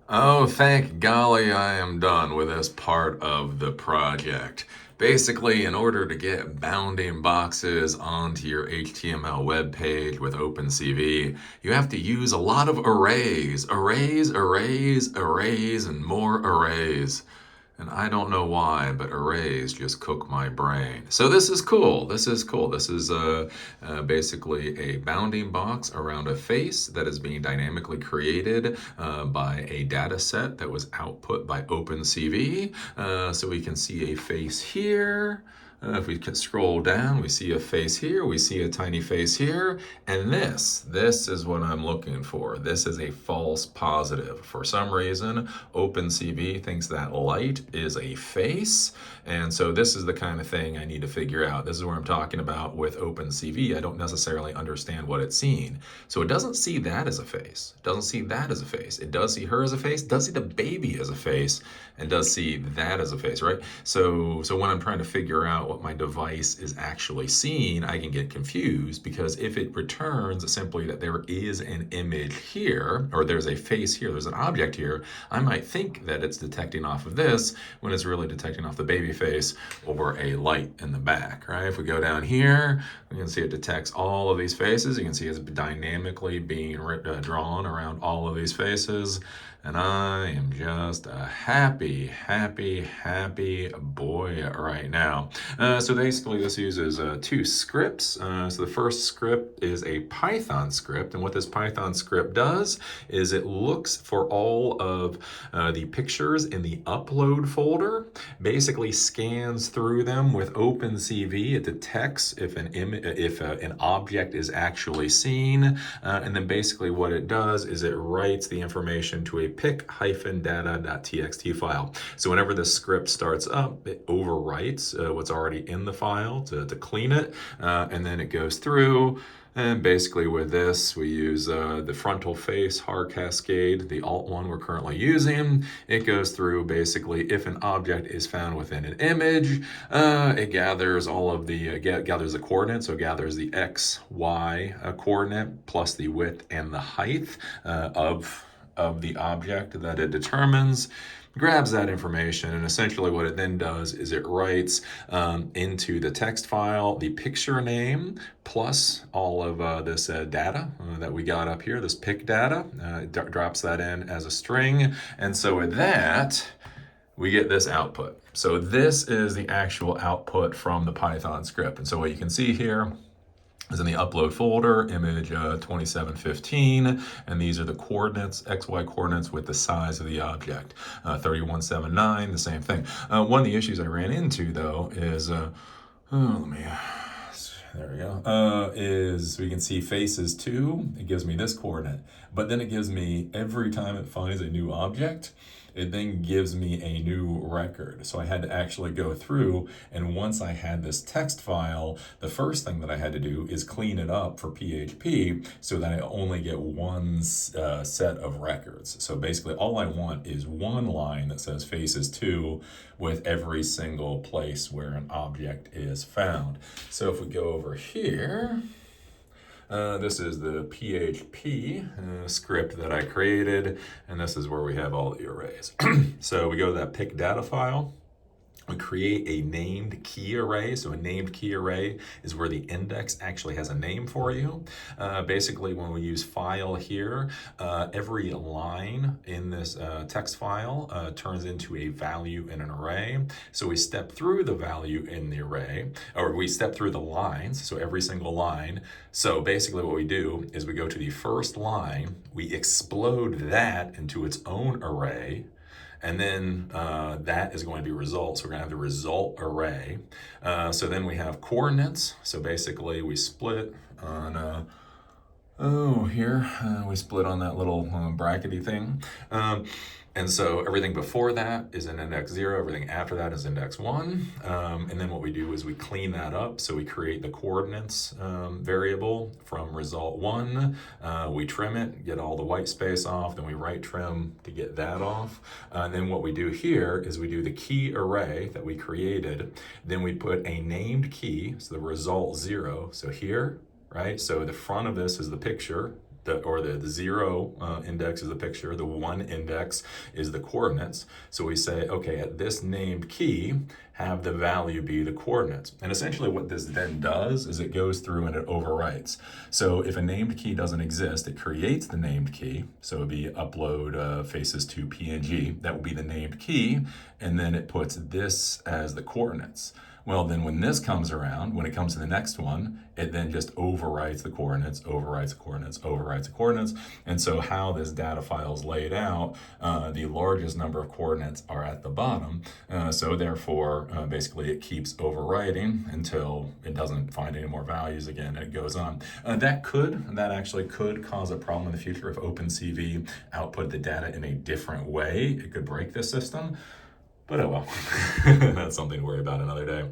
Oh, thank golly, I am done with this part of the project. Basically, in order to get bounding boxes onto your HTML web page with OpenCV, you have to use a lot of arrays. Arrays, arrays, arrays, and more arrays. And I don't know why, but arrays just cook my brain. So this is cool. This is cool. This is basically a bounding box around a face that is being dynamically created by a data set that was output by OpenCV. So we can see a face here. If we can scroll down, we see a face here, we see a tiny face here, and this is what I'm looking for. This is a false positive. For some reason, OpenCV thinks that light is a face, and so this is the kind of thing I need to figure out. This is where I'm talking about with OpenCV. I don't necessarily understand what it's seeing. So it doesn't see that as a face. It doesn't see that as a face. It does see her as a face, does see the baby as a face, and does see that as a face, right? So when I'm trying to figure out what my device is actually seeing, I can get confused because if it returns simply that there is an image here, or there's a face here, there's an object here, I might think that it's detecting off of this when it's really detecting off the baby face or a light in the back, right? If we go down here, we can see it detects all of these faces. You can see it's dynamically being drawn around all of these faces. And I am just a happy, happy, happy boy right now. So basically this uses two scripts. So the first script is a Python script. And what this Python script does is it looks for all of the pictures in the upload folder, basically scans through them with OpenCV. It detects if an object is actually seen. And then basically what it does is it writes the information to a pic-data.txt file. So whenever the script starts up, it overwrites what's already in the file to clean it, and then it goes through. And basically with this, we use the frontal face hard cascade, the alt one we're currently using. It goes through basically if an object is found within an image, it gathers all of the, gathers the coordinates, so it gathers the X, Y coordinate plus the width and the height of the object that it determines, grabs that information, and essentially what it then does is it writes into the text file the picture name plus all of this data that we got up here, this pic data. It drops that in as a string, and so with that, we get this output. So this is the actual output from the Python script. And so what you can see here is in the upload folder, image 2715, and these are the coordinates, XY coordinates with the size of the object. 3179, the same thing. One of the issues I ran into though is, there we go, is we can see faces 2, it gives me this coordinate, but then it gives me, every time it finds a new object, it then gives me a new record. So I had to actually go through, and once I had this text file, the first thing that I had to do is clean it up for PHP so that I only get one set of records. So basically all I want is one line that says faces 2 with every single place where an object is found. So if we go over here, this is the PHP script that I created, and this is where we have all the arrays. So we go to that pic data file. We create a named key array. So a named key array is where the index actually has a name for you. Basically, when we use file here, every line in this text file turns into a value in an array. So we step through the value in the array, or we step through the lines, so every single line. So basically what we do is we go to the first line, we explode that into its own array, and then that is going to be results. So we're going to have the result array. So then we have coordinates. So basically we split on, here, we split on that little brackety thing. And so everything before that is in index 0, everything after that is index 1. And then what we do is we clean that up. So we create the coordinates variable from result 1. We trim it, get all the white space off, then we right trim to get that off. And then what we do here is we do the key array that we created. Then we put a named key, so the result 0. So here, right? So the front of this is the picture, the 0 index is the picture, the 1 index is the coordinates. So we say, okay, at this named key, have the value be the coordinates. And essentially what this then does is it goes through and it overwrites. So if a named key doesn't exist, it creates the named key. So it would be upload faces to PNG. That would be the named key. And then it puts this as the coordinates. Well, then when this comes around, when it comes to the next one, it then just overwrites the coordinates, overwrites the coordinates, overwrites the coordinates. And so how this data file is laid out, the largest number of coordinates are at the bottom. So therefore, basically it keeps overwriting until it doesn't find any more values again, and it goes on. That actually could cause a problem in the future if OpenCV output the data in a different way. It could break this system. But oh well, that's something to worry about another day.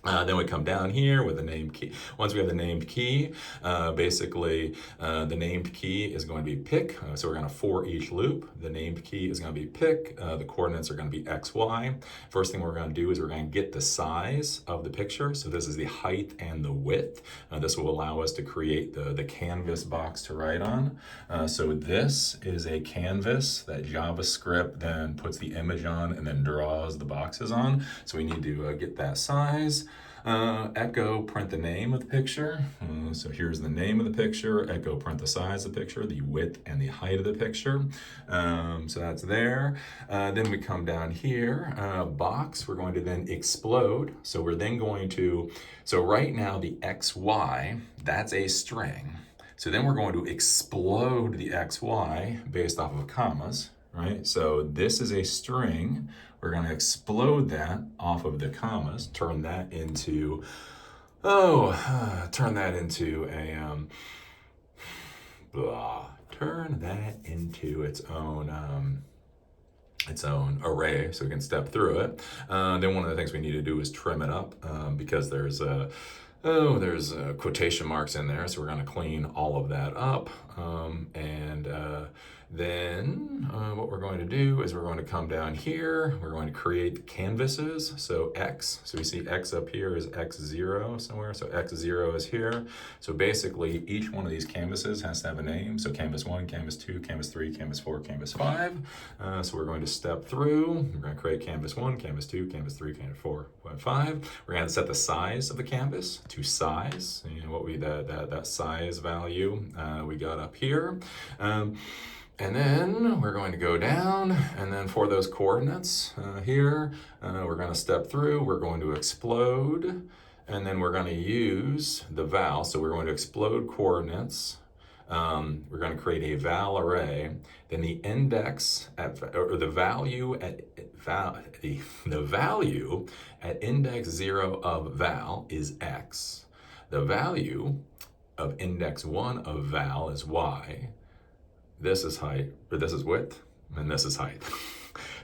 Then we come down here with the named key. Once we have the named key, basically the named key is going to be pick. So we're going to for each loop. The named key is going to be pick. The coordinates are going to be x, y. First thing we're going to do is we're going to get the size of the picture. So this is the height and the width. This will allow us to create the canvas box to write on. So this is a canvas that JavaScript then puts the image on and then draws the boxes on. So we need to get that size. Echo, print the name of the picture. So here's the name of the picture. Echo, print the size of the picture, the width and the height of the picture. So that's there. Then we come down here, box, we're going to then explode. So we're then going to, so right now the XY, that's a string. So then we're going to explode the XY based off of commas, right? So this is a string. We're going to explode that off of the commas, turn that into a, turn that into its own array so we can step through it. Then one of the things we need to do is trim it up because there's quotation marks in there, so we're going to clean all of that up. Then what we're going to do is we're going to come down here, we're going to create the canvases. So X, so we see X up here is X0 somewhere, so X0 is here. So basically each one of these canvases has to have a name. So canvas 1, canvas 2, canvas 3, canvas 4, canvas 5. So we're going to step through, we're going to create canvas 1, canvas 2, canvas 3, canvas 4, 5. We're going to set the size of the canvas to size, you know, what we, that size value we got up here. And then we're going to go down, and then for those coordinates here, we're going to step through, we're going to explode, and then we're going to use the val. So we're going to explode coordinates. We're going to create a val array. Then the index at, or the value at the value at index 0 of val is x. The value of index 1 of val is y. This is height, or this is width, and this is height.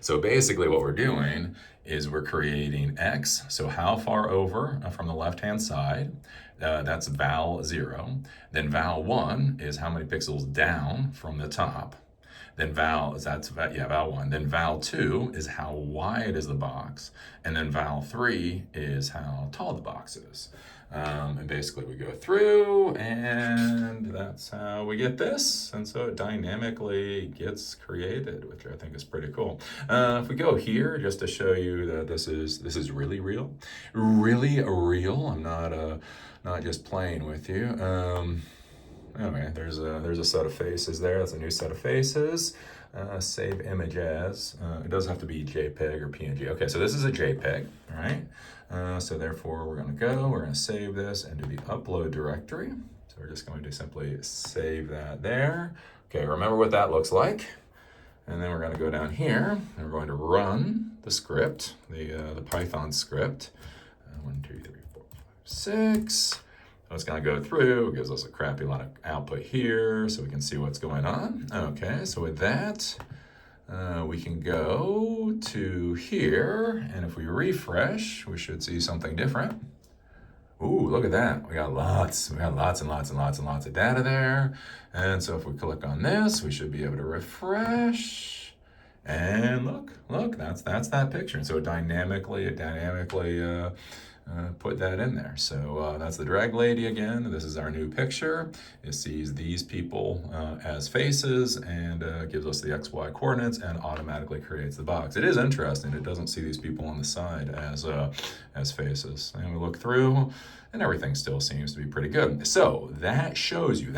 So basically what we're doing is we're creating x, so how far over from the left-hand side, that's val 0. Then val 1 is how many pixels down from the top. Then val 1. Then val 2 is how wide is the box. And then val 3 is how tall the box is. And basically we go through, and that's how we get this. And so it dynamically gets created, which I think is pretty cool. If we go here, just to show you that this is really real. Really real. I'm not just playing with you. Anyway, there's a set of faces there. That's a new set of faces. Save image as. It doesn't have to be JPEG or PNG. Okay, so this is a JPEG, all right? So therefore, we're going to save this into the upload directory. So we're just going to simply save that there. Okay, remember what that looks like. And then we're going to go down here, and we're going to run the script, the Python script. 1, 2, 3, 4, 5, 6. So it's going to go through, it gives us a crappy lot of output here so we can see what's going on. Okay, so with that, we can go to here, and if we refresh, we should see something different. Ooh, look at that. We got lots and lots and lots of data there. And so if we click on this, we should be able to refresh. And look, that's that picture. And so it dynamically put that in there. So that's the drag lady again. This is our new picture. It sees these people as faces and gives us the XY coordinates and automatically creates the box. It is interesting. It doesn't see these people on the side as faces. And we look through and everything still seems to be pretty good. So that shows you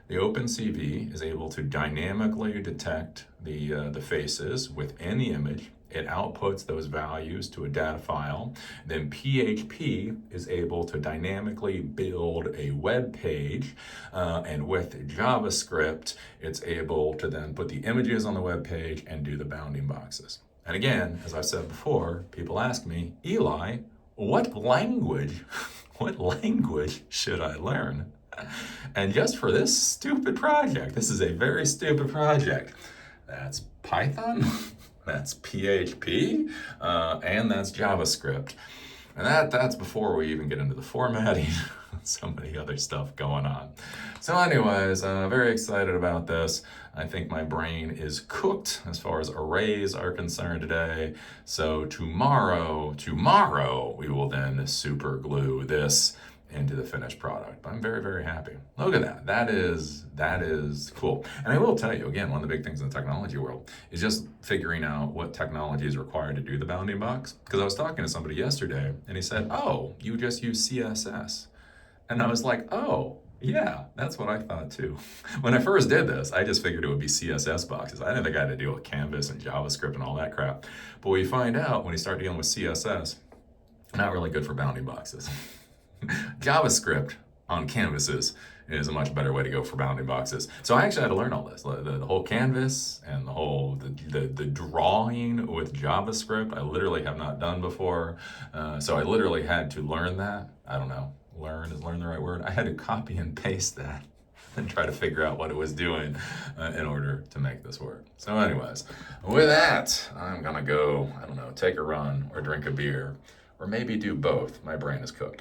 the OpenCV is able to dynamically detect the faces within the image. It outputs those values to a data file. Then PHP is able to dynamically build a web page. And with JavaScript, it's able to then put the images on the web page and do the bounding boxes. And again, as I've said before, people ask me, Eli, what language should I learn? And just for this stupid project, this is a very stupid project. That's Python. That's PHP, and that's JavaScript. And that's before we even get into the formatting, so many other stuff going on. So anyways, very excited about this. I think my brain is cooked as far as arrays are concerned today. So tomorrow, we will then super glue this into the finished product. But I'm very, very happy. Look at that. That is cool. And I will tell you, again, one of the big things in the technology world is just figuring out what technology is required to do the bounding box. Because I was talking to somebody yesterday and he said, oh, you just use CSS. And I was like, oh, yeah, that's what I thought too. When I first did this, I just figured it would be CSS boxes. I didn't think I had to deal with Canvas and JavaScript and all that crap. But we find out when you start dealing with CSS, not really good for bounding boxes. JavaScript on canvases is a much better way to go for bounding boxes. So I actually had to learn all this, the whole canvas and the drawing with JavaScript. I literally have not done before. So I literally had to learn that. I don't know, is learn the right word? I had to copy and paste that and try to figure out what it was doing in order to make this work. So anyways, with that, I'm gonna go, I don't know, take a run or drink a beer or maybe do both. My brain is cooked.